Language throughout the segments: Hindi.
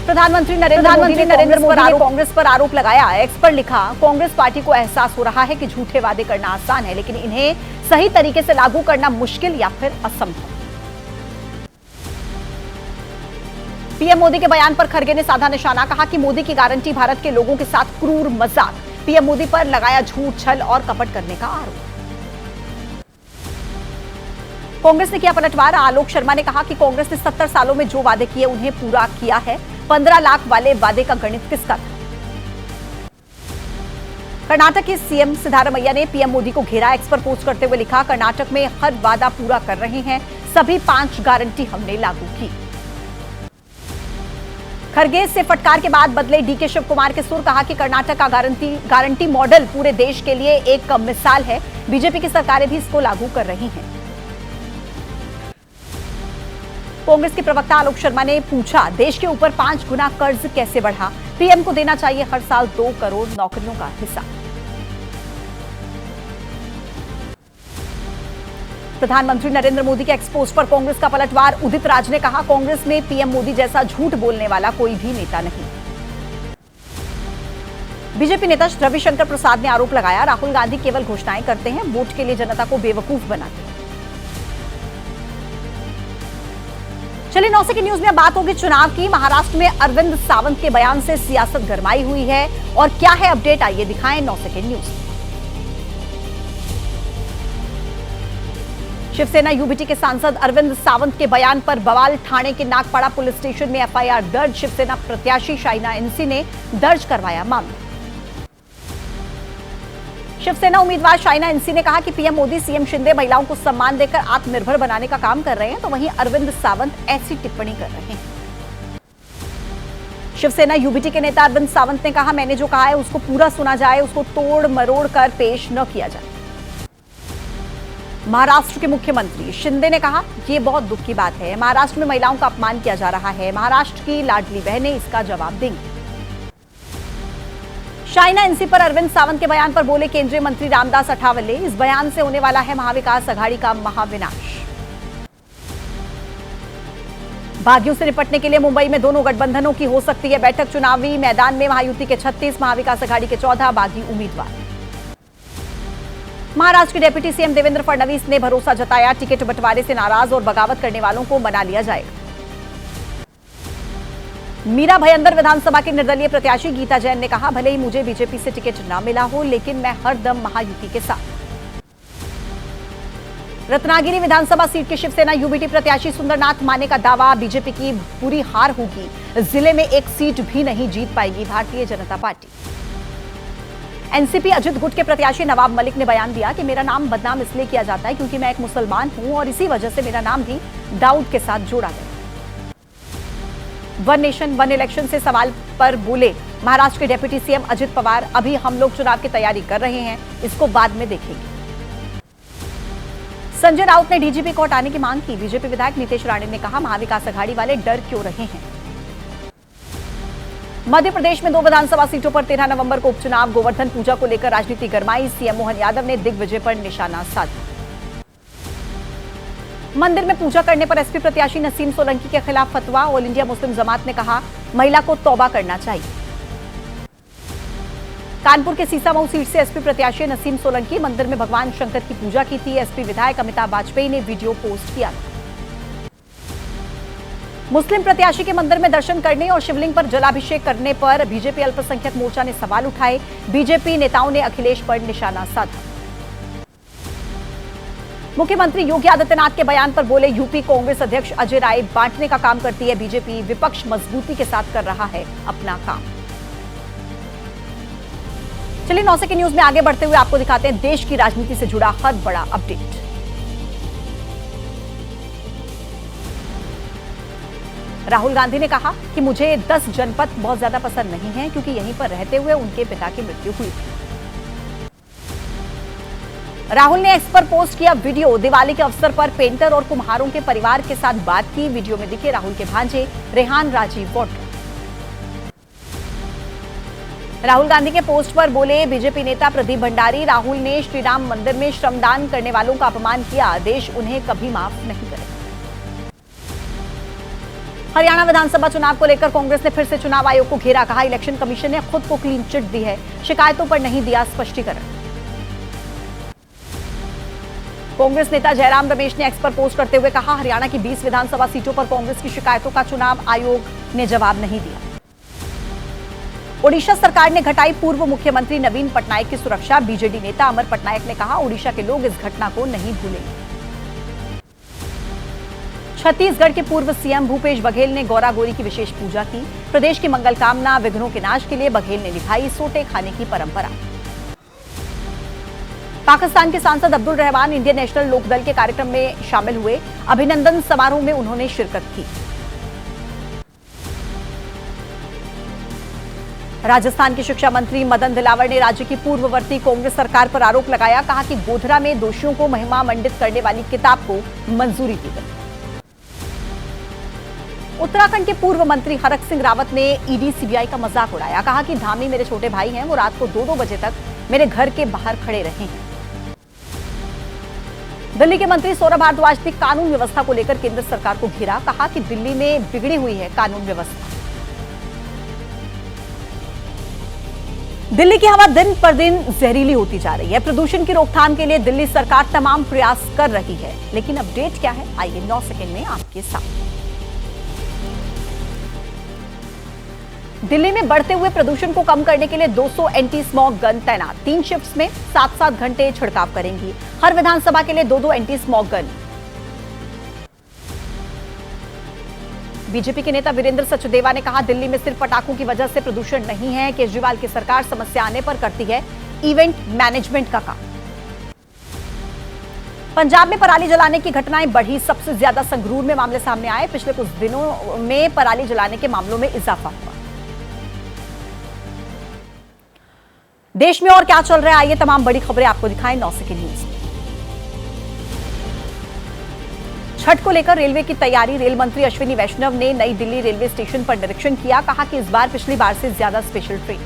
प्रधानमंत्री नरेंद्र मोदी ने कांग्रेस पर आरोप लगाया। एक्स पर लिखा, कांग्रेस पार्टी को एहसास हो रहा है कि झूठे वादे करना आसान है, लेकिन इन्हें सही तरीके से लागू करना मुश्किल या फिर असंभव। पीएम मोदी के बयान पर खड़गे ने साधा निशाना, कहा कि मोदी की गारंटी भारत के लोगों के साथ क्रूर मजाक। पीएम मोदी पर लगाया झूठ, छल और कपट करने का आरोप। कांग्रेस ने किया पलटवार। आलोक शर्मा ने कहा कि कांग्रेस ने 70 सालों में जो वादे किए उन्हें पूरा किया है। 15 लाख वाले वादे का गणित किसका था? कर्नाटक के सीएम सिद्धारमैया ने पीएम मोदी को घेरा। एक्स पर पोस्ट करते हुए लिखा, कर्नाटक में हर वादा पूरा कर रहे हैं, सभी 5 गारंटी हमने लागू की। खड़गे से फटकार के बाद बदले डीके शिव कुमार के सुर, कहा कि कर्नाटक का गारंटी मॉडल पूरे देश के लिए एक मिसाल है। बीजेपी की सरकारें भी इसको लागू कर रही हैं। कांग्रेस के प्रवक्ता आलोक शर्मा ने पूछा, देश के ऊपर 5 गुना कर्ज कैसे बढ़ा? पीएम को देना चाहिए हर साल 2 करोड़ नौकरियों का हिस्सा। प्रधानमंत्री नरेंद्र मोदी के एक्सपोज पर कांग्रेस का पलटवार। उदित राज ने कहा, कांग्रेस में पीएम मोदी जैसा झूठ बोलने वाला कोई भी नेता नहीं। बीजेपी नेता रविशंकर प्रसाद ने आरोप लगाया, राहुल गांधी केवल घोषणाएं करते हैं, वोट के लिए जनता को बेवकूफ बनाते हैं। चलिए 9 सेकंड न्यूज में बात होगी चुनाव की। महाराष्ट्र में अरविंद सावंत के बयान से सियासत गरमाई हुई है और क्या है अपडेट, आइए दिखाएं 9 सेकंड न्यूज। शिवसेना यूबीटी के सांसद अरविंद सावंत के बयान पर बवाल। ठाणे के नागपाड़ा पुलिस स्टेशन में एफआईआर दर्ज। शिवसेना प्रत्याशी शाइना एनसी ने दर्ज करवाया मामला। शिवसेना उम्मीदवार शाइना एनसी ने कहा कि पीएम मोदी सीएम शिंदे महिलाओं को सम्मान देकर आत्मनिर्भर बनाने का काम कर रहे हैं, तो वहीं अरविंद सावंत ऐसी टिप्पणी कर रहे हैं। शिवसेना यूबीटी के नेता अरविंद सावंत ने कहा, मैंने जो कहा है उसको पूरा सुना जाए, उसको तोड़ मरोड़ कर पेश न किया जाए। महाराष्ट्र के मुख्यमंत्री शिंदे ने कहा, यह बहुत दुख की बात है, महाराष्ट्र में महिलाओं का अपमान किया जा रहा है, महाराष्ट्र की लाडली बहनें इसका जवाब देंगी। शाइना एनसी पर अरविंद सावंत के बयान पर बोले केंद्रीय मंत्री रामदास अठावले, इस बयान से होने वाला है महाविकास अघाड़ी का महाविनाश। बागियों से निपटने के लिए मुंबई में दोनों गठबंधनों की हो सकती है बैठक। चुनावी मैदान में महायुति के 36, महाविकास अघाड़ी के 14 बागी उम्मीदवार। महाराष्ट्र के डिप्टी सीएम देवेंद्र फडणवीस ने भरोसा जताया, टिकट बंटवारे से नाराज और बगावत करने वालों को मना लिया जाएगा। मीरा भयंदर विधानसभा के निर्दलीय प्रत्याशी गीता जैन ने कहा, भले ही मुझे बीजेपी से टिकट न मिला हो, लेकिन मैं हरदम महायुति के साथ। रत्नागिरी विधानसभा सीट के शिवसेना यूबीटी प्रत्याशी सुंदरनाथ माने का दावा, बीजेपी की बुरी हार होगी, जिले में एक सीट भी नहीं जीत पाएगी भारतीय जनता पार्टी। एनसीपी अजित गुट के प्रत्याशी नवाब मलिक ने बयान दिया कि मेरा नाम बदनाम इसलिए किया जाता है क्योंकि मैं एक मुसलमान हूं और इसी वजह से मेरा नाम भी दाऊद के साथ जोड़ा गया। वन नेशन वन इलेक्शन से सवाल पर बोले महाराष्ट्र के डिप्टी सीएम अजित पवार, अभी हम लोग चुनाव की तैयारी कर रहे हैं, इसको बाद में देखेंगे। संजय राउत ने डीजीपी को हटाने की मांग की। बीजेपी विधायक नीतेश राणे ने कहा, महाविकास अघाड़ी वाले डर क्यों रहे हैं। मध्य प्रदेश में 2 विधानसभा सीटों पर 13 नवंबर को उपचुनाव। गोवर्धन पूजा को लेकर राजनीति गरमाई। सीएम मोहन यादव ने दिग्विजय पर निशाना साधा। मंदिर में पूजा करने पर एसपी प्रत्याशी नसीम सोलंकी के खिलाफ फतवा। ऑल इंडिया मुस्लिम जमात ने कहा, महिला को तौबा करना चाहिए। कानपुर के सीसामऊ सीट से एसपी प्रत्याशी नसीम सोलंकी मंदिर में भगवान शंकर की पूजा की थी। एसपी विधायक अमिताभ वाजपेयी ने वीडियो पोस्ट किया था। मुस्लिम प्रत्याशी के मंदिर में दर्शन करने और शिवलिंग पर जलाभिषेक करने पर बीजेपी अल्पसंख्यक मोर्चा ने सवाल उठाए। बीजेपी नेताओं ने अखिलेश पर निशाना साधा। मुख्यमंत्री योगी आदित्यनाथ के बयान पर बोले, यूपी कांग्रेस अध्यक्ष अजय राय बांटने का काम करती है बीजेपी, विपक्ष मजबूती के साथ कर रहा है अपना काम। चलिए 9 सेकंड न्यूज में आगे बढ़ते हुए आपको दिखाते हैं देश की राजनीति से जुड़ा हर बड़ा अपडेट। राहुल गांधी ने कहा कि मुझे 10 जनपद बहुत ज्यादा पसंद नहीं है क्योंकि यहीं पर रहते हुए उनके पिता की मृत्यु हुई थी। राहुल ने एक्स पर पोस्ट किया वीडियो। दिवाली के अवसर पर पेंटर और कुम्हारों के परिवार के साथ बात की। वीडियो में दिखे राहुल के भांजे रेहान राजीव वोटर। राहुल गांधी के पोस्ट पर बोले बीजेपी नेता प्रदीप भंडारी, राहुल ने श्रीराम मंदिर में श्रमदान करने वालों का अपमान किया, देश उन्हें कभी माफ नहीं करेगा। हरियाणा विधानसभा चुनाव को लेकर कांग्रेस ने फिर से चुनाव आयोग को घेरा। कहा, इलेक्शन कमीशन ने खुद को क्लीन चिट दी है, शिकायतों पर नहीं दिया स्पष्टीकरण। कांग्रेस नेता जयराम रमेश ने एक्स पर पोस्ट करते हुए कहा, हरियाणा की 20 विधानसभा सीटों पर कांग्रेस की शिकायतों का चुनाव आयोग ने जवाब नहीं दिया। ओडिशा सरकार ने घटाई पूर्व मुख्यमंत्री नवीन पटनायक की सुरक्षा। बीजेडी नेता अमर पटनायक ने कहा, ओडिशा के लोग इस घटना को नहीं भूलेंगे। छत्तीसगढ़ के पूर्व सीएम भूपेश बघेल ने गौरा गौरी की विशेष पूजा की। प्रदेश की मंगल कामना, विघ्नों के नाश के लिए बघेल ने निभाई सोटे खाने की परंपरा। पाकिस्तान के सांसद अब्दुल रहमान इंडियन नेशनल लोकदल के कार्यक्रम में शामिल हुए। अभिनंदन समारोह में उन्होंने शिरकत की। राजस्थान के शिक्षा मंत्री मदन दिलावर ने राज्य की पूर्ववर्ती कांग्रेस सरकार पर आरोप लगाया। कहा कि गोधरा में दोषियों को महिमा मंडित करने वाली किताब को मंजूरी दी गई। उत्तराखंड के पूर्व मंत्री हरक सिंह रावत ने ईडी सीबीआई का मजाक उड़ाया। कहा कि धामी मेरे छोटे भाई हैं, वो रात को 2-2 बजे तक मेरे घर के बाहर खड़े रहे हैं। दिल्ली के मंत्री सौरभ भारद्वाज ने कानून व्यवस्था को लेकर केंद्र सरकार को घेरा। कहा कि दिल्ली में बिगड़ी हुई है कानून व्यवस्था। दिल्ली की हवा दिन पर दिन जहरीली होती जा रही है। प्रदूषण की रोकथाम के लिए दिल्ली सरकार तमाम प्रयास कर रही है, लेकिन अपडेट क्या है, आइए 9 सेकंड में आपके साथ। दिल्ली में बढ़ते हुए प्रदूषण को कम करने के लिए 200 एंटी स्मॉग गन तैनात। 3 शिफ्ट्स में 7-7 घंटे छिड़काव करेंगी। हर विधानसभा के लिए 2-2 एंटी स्मॉग गन। बीजेपी के नेता वीरेंद्र सचदेवा ने कहा, दिल्ली में सिर्फ पटाखों की वजह से प्रदूषण नहीं है। केजरीवाल की सरकार समस्या आने पर करती है इवेंट मैनेजमेंट का काम। पंजाब में पराली जलाने की घटनाएं बढ़ी। सबसे ज्यादा संगरूर में मामले सामने आए। पिछले कुछ दिनों में पराली जलाने के मामलों में इजाफा हुआ। देश में और क्या चल रहा है, आइए तमाम बड़ी खबरें आपको दिखाएं 9 सेकंड न्यूज में। छठ को लेकर रेलवे की तैयारी। रेल मंत्री अश्विनी वैष्णव ने नई दिल्ली रेलवे स्टेशन पर निरीक्षण किया। कहा कि इस बार पिछली बार से ज्यादा स्पेशल ट्रेन।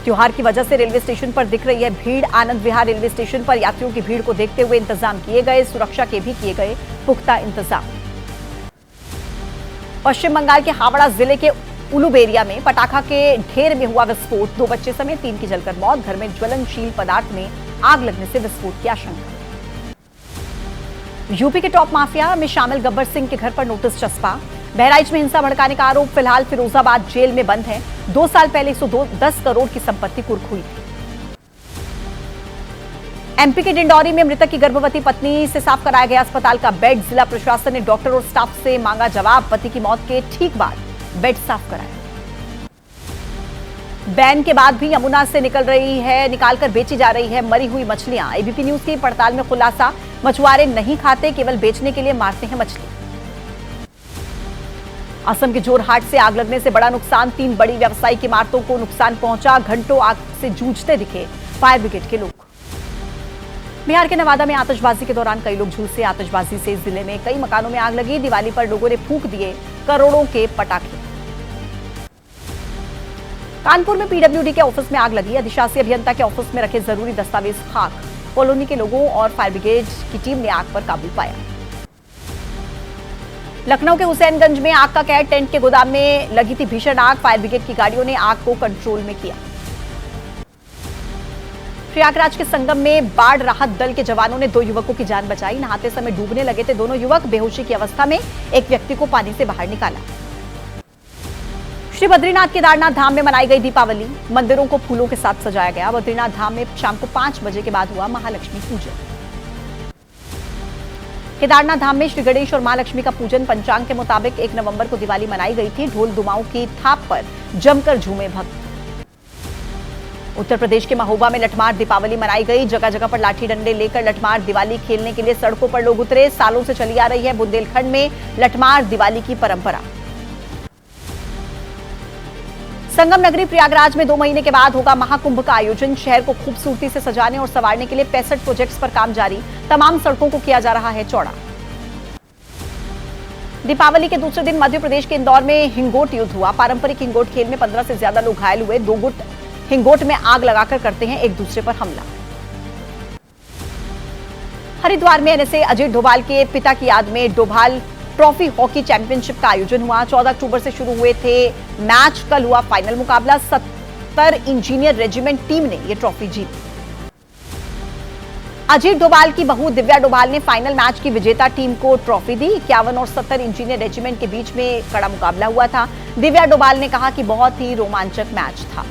त्योहार की वजह से रेलवे स्टेशन पर दिख रही है भीड़। आनंद विहार रेलवे स्टेशन पर यात्रियों की भीड़ को देखते हुए इंतजाम किए गए। सुरक्षा के भी किए गए पुख्ता इंतजाम। पश्चिम बंगाल के हावड़ा जिले के उलुबेरिया में पटाखा के ढेर में हुआ विस्फोट। 2 बच्चे समेत 3 की जलकर मौत। घर में ज्वलनशील पदार्थ में आग लगने से विस्फोट की आशंका। यूपी के टॉप माफिया में शामिल गब्बर सिंह के घर पर नोटिस चस्पा। बहराइच में हिंसा भड़काने का आरोप। फिलहाल फिरोजाबाद जेल में बंद है। 2 साल पहले 110 करोड़ की संपत्ति कुर्क हुई थी। एमपी के डिंडौरी में मृतक की गर्भवती पत्नी से साफ कराया गया अस्पताल का बेड। जिला प्रशासन ने डॉक्टर और स्टाफ से मांगा जवाब। पति की मौत के ठीक बाद बेड साफ कराया। बैन के बाद भी यमुना से निकालकर बेची जा रही है मरी हुई मछलियां। एबीपी न्यूज की पड़ताल में खुलासा, मछुआरे नहीं खाते, केवल बेचने के लिए मारते हैं मछली। असम के जोरहाट से आग लगने से बड़ा नुकसान। 3 बड़ी व्यावसायिक इमारतों को नुकसान पहुंचा। घंटों आग से जूझते दिखे फायर ब्रिगेड के लोग। बिहार के नवादा में आतिशबाजी के दौरान कई लोग झुलसे। आतिशबाजी से जिले में कई मकानों में आग लगी। दिवाली पर लोगों ने फूंक दिए करोड़ों के पटाखे। कानपुर में पीडब्ल्यूडी के ऑफिस में आग लगी। अधिशासी अभियंता के ऑफिस में रखे जरूरी दस्तावेज खाक। कॉलोनी के लोगों और फायर ब्रिगेड की टीम ने आग पर काबू पाया। लखनऊ के हुसैनगंज में आग का कहर। टेंट के गोदाम में लगी थी भीषण आग। फायर ब्रिगेड की गाड़ियों ने आग को कंट्रोल में किया। प्रयागराज के संगम में बाढ़ राहत दल के जवानों ने 2 युवकों की जान बचाई। नहाते समय डूबने लगे थे दोनों युवक। बेहोशी की अवस्था में एक व्यक्ति को पानी से बाहर निकाला। श्री बद्रीनाथ केदारनाथ धाम में मनाई गई दीपावली। मंदिरों को फूलों के साथ सजाया गया। बद्रीनाथ धाम में शाम को 5 बजे के बाद हुआ महालक्ष्मी पूजन। केदारनाथ धाम में श्री गणेश और महालक्ष्मी का पूजन। पंचांग के मुताबिक 1 नवंबर को दिवाली मनाई गई थी। ढोल दुमाओं की थाप पर जमकर झूमे भक्त। उत्तर प्रदेश के महोबा में लठमार दीपावली मनाई गई। जगह जगह पर लाठी डंडे लेकर लठमार दिवाली खेलने के लिए सड़कों पर लोग उतरे। सालों से चली आ रही है बुंदेलखंड में लठमार दिवाली की परंपरा। संगम नगरी प्रयागराज में 2 महीने के बाद होगा महाकुंभ का आयोजन। शहर को खूबसूरती से सजाने और संवारने के लिए 65 प्रोजेक्ट्स पर काम जारी। तमाम सड़कों को किया जा रहा है चौड़ा। दीपावली के दूसरे दिन मध्य प्रदेश के इंदौर में हिंगोट युद्ध हुआ। पारंपरिक हिंगोट खेल में 15 से ज्यादा लोग घायल हुए। 2 गुट हिंगोट में आग लगाकर करते हैं एक दूसरे पर हमला। हरिद्वार में एनएसए अजय डोभाल के पिता की याद में डोभाल ट्रॉफी हॉकी चैंपियनशिप का आयोजन हुआ। 14 अक्टूबर से शुरू हुए थे मैच, कल हुआ फाइनल मुकाबला। 70 इंजीनियर रेजिमेंट टीम ने यह ट्रॉफी जीती। अजीत डोभाल की बहू दिव्या डोभाल ने फाइनल मैच की विजेता टीम को ट्रॉफी दी। 51 और 70 इंजीनियर रेजिमेंट के बीच में कड़ा मुकाबला हुआ था। दिव्या डोभाल ने कहा कि बहुत ही रोमांचक मैच था।